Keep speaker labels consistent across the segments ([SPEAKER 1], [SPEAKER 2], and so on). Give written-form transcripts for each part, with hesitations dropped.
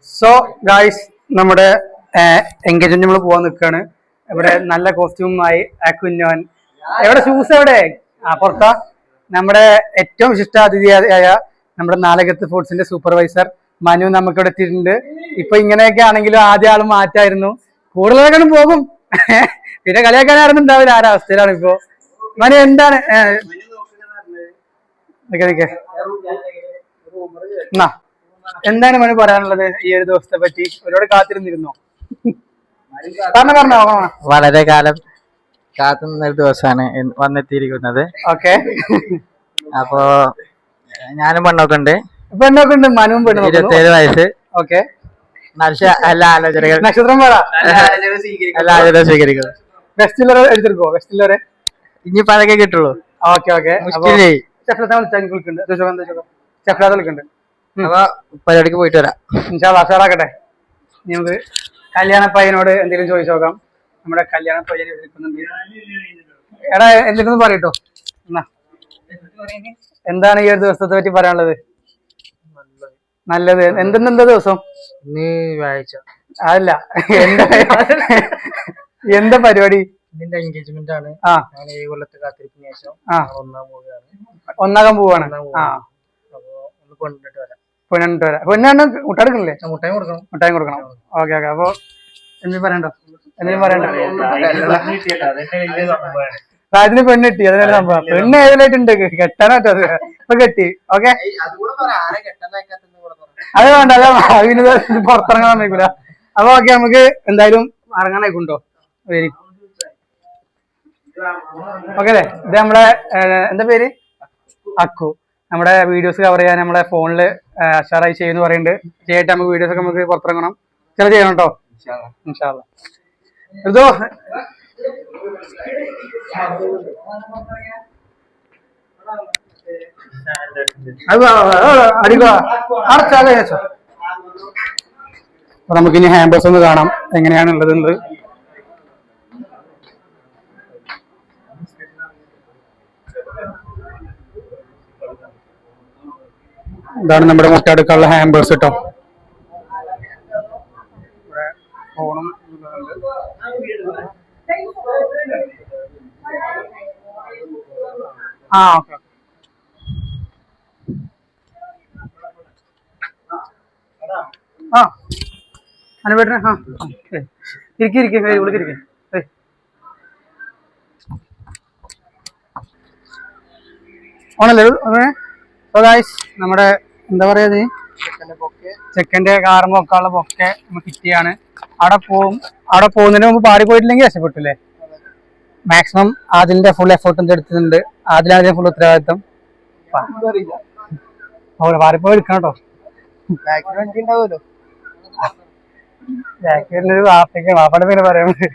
[SPEAKER 1] So guys നമ്മുടെ engagement നമ്മൾ പോവാൻ നിൽക്കാണ്. ഇവിടെ നല്ല കോസ്റ്റ്യൂമായി കുഞ്ഞോൻ എവിടെ ഷൂസ് എവിടെ പുറത്താ. നമ്മുടെ ഏറ്റവും വിശിഷ്ടാതിഥിയായ നമ്മുടെ നാലകത്ത് ഫുഡ്സിന്റെ സൂപ്പർവൈസർ മനു നമുക്കിവിടെ എത്തിയിട്ടുണ്ട്. ഇപ്പൊ ഇങ്ങനെയൊക്കെ ആണെങ്കിലും ആദ്യ ആള് മാറ്റായിരുന്നു, കൂടുതലൊക്കെ പോകും. പിന്നെ കളിയാക്കാനായിരുന്നു ഉണ്ടാവില്ല. ആരവസ്ഥയിലാണ് ഇപ്പോ. മനു എന്താണ് എന്താണ് മനു പറയാനുള്ളത് ഈ ഒരു ദിവസത്തെ പറ്റി? ഒരുപാട് കാത്തിരുന്നിരുന്നോ? പറഞ്ഞോ.
[SPEAKER 2] വളരെ കാലം കാത്തുനിന്ന ഒരു ദിവസമാണ് വന്നെത്തിയിരിക്കുന്നത്.
[SPEAKER 1] ഓക്കെ.
[SPEAKER 2] അപ്പോ ഞാനും പെണ്ണൊക്കെ ഉണ്ട്.
[SPEAKER 1] മനുവും പെണ്ണും
[SPEAKER 2] 27 വയസ്സ്.
[SPEAKER 1] ഓക്കെ.
[SPEAKER 2] എല്ലാ ആലോചനകൾ
[SPEAKER 1] നക്ഷത്രം പറ.
[SPEAKER 2] എല്ലാ ആലോചന സ്വീകരിക്കുന്നു.
[SPEAKER 1] വെസ്റ്റിലറെ എടുത്തിരിക്കോ? വെസ്റ്റിലറെ
[SPEAKER 2] ഇനി പഴകെ കിട്ടുള്ളൂ.
[SPEAKER 1] ഓക്കെ.
[SPEAKER 2] അപ്പൊ പരിപാടിക്ക് പോയിട്ട് വരാം.
[SPEAKER 1] ആക്കട്ടെ. നമുക്ക് കല്യാണ പയ്യനോട് എന്തെങ്കിലും ചോദിച്ചു നോക്കാം. നമ്മുടെ കല്യാണ പയ്യൻ വിളിക്കുന്നുണ്ട്. എടാ എന്തെങ്കിലും പറയട്ടോ. എന്താണ് ഈ ഒരു ദിവസത്തെ പറ്റി പറയാനുള്ളത്? നല്ലത്. എന്തെന്താ ദിവസം?
[SPEAKER 2] വ്യാഴാഴ്ച.
[SPEAKER 1] അതല്ല, എന്താ പരിപാടി?
[SPEAKER 2] ഇതിന്റെ എൻഗേജ്മെന്റ് ആണ്. ഈ കൊല്ലത്ത് കാത്തിരിപ്പിന് ശേഷം
[SPEAKER 1] ഒന്നാകാൻ പോവാണ്.
[SPEAKER 2] കൊണ്ടിട്ട് വരാം.
[SPEAKER 1] പെണ്ണാണ് മുട്ടെടുക്കണില്ലേ?
[SPEAKER 2] മുട്ടായി കൊടുക്കണം.
[SPEAKER 1] ഓക്കെ. അപ്പൊ എന്തെങ്കിലും പറയണ്ടോ? അതിന് പെണ്ണ് കിട്ടി. അതിനൊരു സംഭവം. പെണ്ണ് ഏതിലായിട്ടുണ്ട്? കെട്ടാനായിട്ട് അത് ഇപ്പൊ കെട്ടി. ഓക്കെ. അത് വേണ്ട, അതിന് പുറത്തിറങ്ങാൻ നിൽക്കൂല. അപ്പൊ ഓക്കെ, നമുക്ക് എന്തായാലും ഇറങ്ങാനായിക്കുണ്ടോ? വരി. ഓക്കെ അല്ലേ? ഇത് നമ്മളെ എന്താ പേര്? അക്കു. നമ്മുടെ വീഡിയോസ് കവർ ചെയ്യാൻ നമ്മുടെ ഫോണില് ഷെയറായി ചെയ്യുന്നു പറയുന്നുണ്ട്. ചെയ്തിട്ട് നമുക്ക് വീഡിയോസ് ഒക്കെ നമുക്ക് പുറത്തിറങ്ങണം. ചില ചെയ്യണം കേട്ടോ. ഇൻഷാ അല്ലാ. ഇതോ അപ്പൊ നമുക്കിനി ഹാമ്പേഴ്സ് ഒന്ന് കാണാം എങ്ങനെയാണുള്ളത്. ഇതാണ് നമ്മുടെ മുട്ടടുക്കാനുള്ള ഹാമ്പേഴ്സ് കേട്ടോ. ഫോണും ഓക്കെ. അനുപേട്ടനെ ഇരിക്കെ ഓണല്ലേ നമ്മുടെ എന്താ പറയാ, ചെക്കന്റെ കാറും പൊക്കാനുള്ള പൊക്കെ കിറ്റിയാണ്. അവിടെ പോകുന്നതിന് മുമ്പ് പാടി പോയിട്ടില്ലെങ്കിൽ രക്ഷപ്പെട്ടില്ലേ? മാക്സിമം അതിന്റെ ഫുൾ എഫേർട്ട് എടുത്തിട്ടുണ്ട്. അതിലാണ് ഫുൾ ഉത്തരവാദിത്വം. പാടിപ്പോയി എടുക്കണം കേട്ടോ. ജാക്കിയൊരു വാപ്പയ്ക്ക് വാപ്പയുടെ പേര് പറയുന്നത്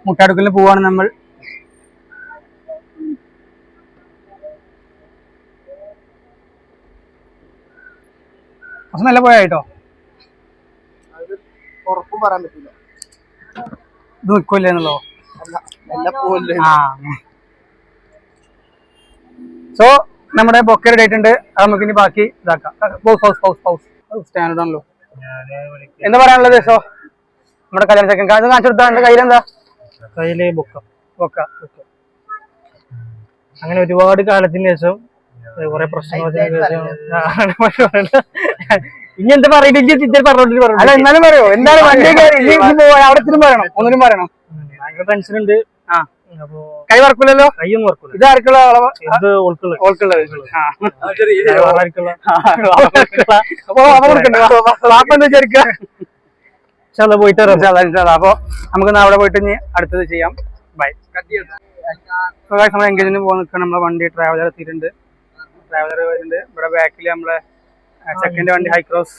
[SPEAKER 1] മുട്ടടുക്കലിന് പോവാണ് നമ്മൾ. നല്ല പോയായിട്ടോ.
[SPEAKER 2] ഉറപ്പും പറയാൻ പറ്റില്ല.
[SPEAKER 1] ഇത് നിൽക്കില്ല എന്നുള്ളോ? സോ നമ്മുടെ ബൊക്കെ റെഡി ആയിട്ടുണ്ട്. അത് നമുക്ക് ഇനി ബാക്കി ഇതാക്കാം. സ്റ്റാൻഡേർഡ് ആണല്ലോ. എന്താ പറയാനുള്ളത്? സോ നമ്മുടെ കല്യാണ ചെക്കൻ അത് കാണിച്ചു കൊടുത്താ. എന്റെ കയ്യിലെന്താ?
[SPEAKER 2] കയ്യില് ബൊക്ക. അങ്ങനെ ഒരുപാട് കാലത്തിന് ശേഷം കുറെ പ്രശ്നങ്ങൾക്ക് ശേഷം ഇനി എന്താ പറയണ്ടിട്ട് പറഞ്ഞോട്ട്
[SPEAKER 1] അല്ല, എന്നാലും പറയോ? എന്താണ് വണ്ടി അവിടെ പറയണം. ഒന്നിനും പറയണം.
[SPEAKER 2] ഭയങ്കര ടെൻഷൻ ഉണ്ട്. അപ്പൊ
[SPEAKER 1] കൈ വറക്കൂലല്ലോ?
[SPEAKER 2] കൈയൊന്നും വറക്കൂല.
[SPEAKER 1] ഇത് ആർക്കുള്ള
[SPEAKER 2] ഓൾക്കുള്ളത്? പോയിട്ട്
[SPEAKER 1] അപ്പൊ നമുക്ക് അവിടെ പോയിട്ട് ഇനി അടുത്തത് ചെയ്യാം. ബൈ. നമ്മൾ എൻഗേജിന് പോകാൻ നിൽക്കണം. നമ്മളെ വണ്ടി ട്രാവലർ എത്തിയിട്ടുണ്ട്. ഇവിടെ ബാക്കിൽ നമ്മളെ സെക്കൻഡ് വണ്ടി ഹൈക്രോസ്.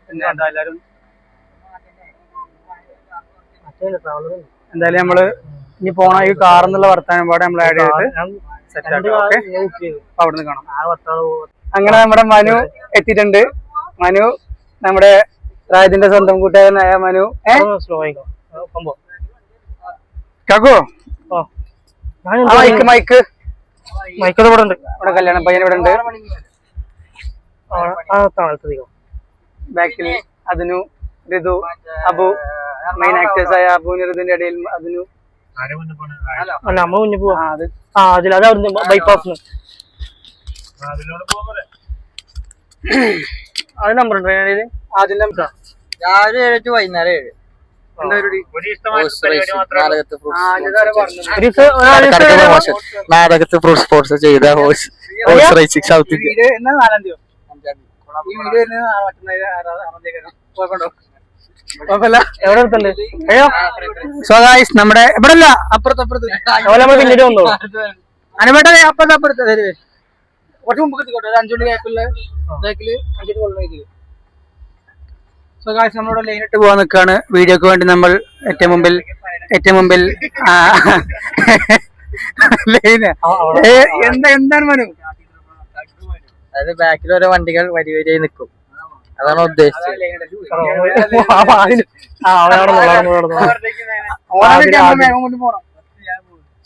[SPEAKER 1] പിന്നെ എല്ലാവരും എന്തായാലും നമ്മള് ഇനി പോണ ഈ കാർ എന്നുള്ള വർത്താനം പാടെ നമ്മൾ ആഡ് ചെയ്തിട്ട് സെറ്റ് ആക്കാം. ഓക്കെ, അവിടുന്ന് കാണാം. അങ്ങനെ നമ്മുടെ മനു എത്തിയിട്ടുണ്ട്. മനു നമ്മുടെ പ്രായത്തിന്റെ സ്വന്തം കൂട്ടുകാരനായ മനു.
[SPEAKER 2] സ്ലോ ആയിക്കോ സംഭവം.
[SPEAKER 1] കാക്കോ
[SPEAKER 2] ഓ
[SPEAKER 1] മൈക്ക് മൈക്ക്
[SPEAKER 2] മൈക്കത് ഇവിടെ ഉണ്ട്.
[SPEAKER 1] ഇവിടെ കല്യാണം പയ്യൻ ഇവിടെ ഉണ്ട്.
[SPEAKER 2] ആ താഴത്തേക്കോ.
[SPEAKER 1] ബാക്കിൽ അതിനു ഋതു അബു മെയിൻ ആക്ടേഴ്സ് ആയ അബുവിന് ഋതുവിന്റെ ഇടയിൽ അതിനു
[SPEAKER 2] അല്ല നമ്മ മുന്നേ പോവാ.
[SPEAKER 1] അത്
[SPEAKER 2] അതിലത് അവിടുന്ന് ബൈപ്പാസ് അത് നമ്പർ ഉണ്ട്
[SPEAKER 1] അതിന്റെ
[SPEAKER 3] രാവിലെ 7 to വൈകുന്നേരം 7. നാടകത്ത് ഫ്രൂട്ട് സ്പോർട്സ് ചെയ്ത ഹോഴ്സ് റേസിംഗ് സൗത്ത് ഇന്ത്യ.
[SPEAKER 2] എവിടെ എടുത്തുണ്ട്? അയ്യോ
[SPEAKER 1] സോ ഗൈസ് നമ്മുടെ ഇവിടെ അല്ല അപ്പുറത്ത്
[SPEAKER 2] അതുപോലെ നമ്മൾ പിന്നീട് വന്നോ.
[SPEAKER 1] അനുവേട്ടനെ അപ്പുറത്ത് കുറച്ച് മുമ്പ് കിട്ടിക്കോട്ടെ. 5 മണി ബാക്കില് 5 കൊള്ളു. സോ ഗൈസ് നമ്മളിവിടെ ലൈനിട്ട് പോകാൻ നിൽക്കാണ്. വീഡിയോക്ക് വേണ്ടി നമ്മൾ ഏറ്റവും മുമ്പിൽ ലൈന് എന്താണ് മനു?
[SPEAKER 3] അതായത് ബാക്കിൽ ഓരോ വണ്ടികൾ വരി വരിയായി നിൽക്കും. അതാണ് ഉദ്ദേശിച്ചത്.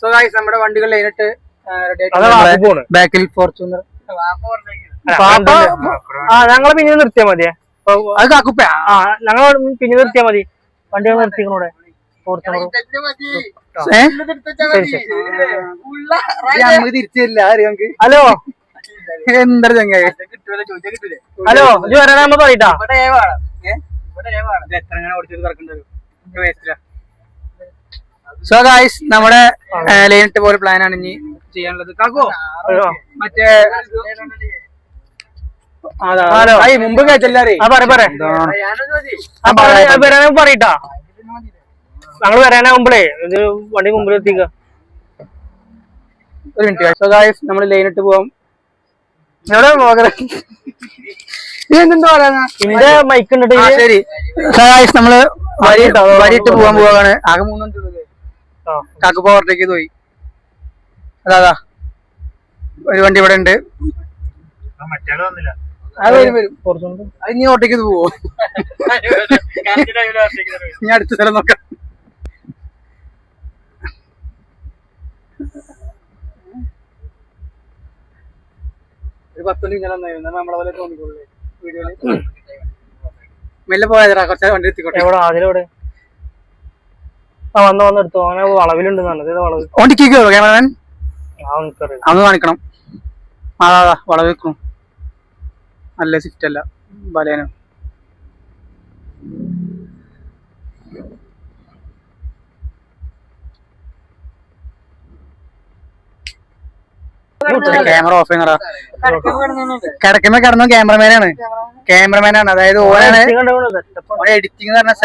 [SPEAKER 1] സോ ഗൈസ് നമ്മുടെ വണ്ടികൾ ലൈനിട്ട് ബാക്കിൽ ഫോർച്യൂണർ
[SPEAKER 2] ഞങ്ങളെ പിന്നെ നിർത്തിയാ മതിയെ.
[SPEAKER 1] അത് കാക്കുപ്പ
[SPEAKER 2] ഞങ്ങൾ പിന്നെ നിർത്തിയാ മതി. വണ്ടികൾ നിർത്തിക്കണൂടെ ഫോർച്യൂണർ.
[SPEAKER 1] തിരിച്ചില്ല അറിയാമെങ്കിൽ.
[SPEAKER 2] ഹലോ
[SPEAKER 1] എന്താ ചങ്ങായി?
[SPEAKER 2] ഹലോ ഇത് വരാനാകുമ്പോ പറയട്ടാ.
[SPEAKER 1] സോ ഗൈസ് നമ്മുടെ ലൈനിട്ട് പോലെ പ്ലാനാണ് ഇനി ചെയ്യാനുള്ളത്. കാക്കോ മറ്റേ മുമ്പ് കഴിച്ചല്ലാറേ
[SPEAKER 2] വരാനാകുമ്പോ പറയട്ടാ. ഞങ്ങള് വരാനാകുമ്പോഴേ ഇത് വണ്ടി മുമ്പിൽ എത്തിക്ക.
[SPEAKER 1] ഒരു മിനിറ്റ്. സോ ഗൈസ് നമ്മള് ലൈനിട്ട് പോവാം. എന്തെന്തോ
[SPEAKER 2] ഇന്റെ മൈക്ക് ഉണ്ട്.
[SPEAKER 1] ശരി നമ്മള് വരിയിട്ട് പോകാൻ പോവാണ്. ആകെ 3 മിനിറ്റ് കാക്കുപ്പ ഓവർടേക്ക് പോയി. അതാ ഒരു വണ്ടി ഇവിടെ ഉണ്ട്. അത് വരും അത് ഇനി ഓട്ടേക്ക് പോവോ? ഇനി അടുത്ത സ്ഥലം നോക്കാം. ഒരു 10 മിനിറ്റ് നമ്മളെ പോലെ തോന്നിക്കൊള്ളേ വീഡിയോയില്. മെല്ലെ പോയതാ കുറച്ച് വണ്ടി എത്തിക്കോട്ടെ.
[SPEAKER 2] എവിടെ അതിലെവിടെ വന്ന് എടുത്തോ. അങ്ങനെ വളവിലുണ്ട് വളവ്.
[SPEAKER 1] ഓണ്ടിക്കോ ക്യാമറമാൻ അന്ന് കാണിക്കണം. അതാ വളവ് വെക്കണം. നല്ല സ്വിഫ്റ്റ് അല്ല ബലേനോ. ക്യാമറ ഓഫ് ചെയ്യണ കിടക്കുമ്പോ കിടന്നു. ക്യാമറമാനാണ് അതായത് ഓനാണ് എഡിറ്റിംഗ് എന്ന് പറഞ്ഞാൽ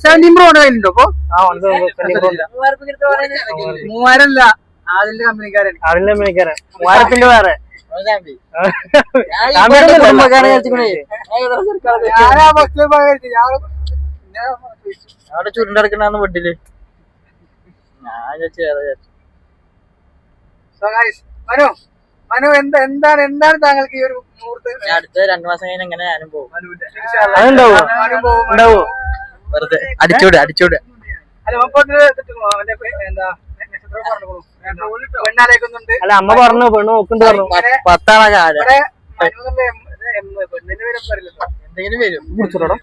[SPEAKER 1] 17 Pro കയ്യിലുണ്ടോ? അപ്പൊ 3000 അല്ല അതിന്റെ കമ്പനിക്കാരൻ.
[SPEAKER 2] 3000 വേറെ
[SPEAKER 3] അവിടെ ചുരുണ്ടടക്കണ വീട്ടില്
[SPEAKER 1] മനു എന്താണ് താങ്കൾക്ക് ഈ ഒരു മുഹൂർത്തം?
[SPEAKER 3] അടുത്ത 2 മാസം കഴിഞ്ഞ് എങ്ങനെ ഞാനും പോകും. വെറുതെ അടിച്ചോട്
[SPEAKER 2] അല്ല അമ്മ പറഞ്ഞു പെണ്ണ് നോക്കുന്നുണ്ട് പറഞ്ഞു.
[SPEAKER 3] 10 കാലം എന്തെങ്കിലും വരും.
[SPEAKER 2] കുടിച്ചോടാ.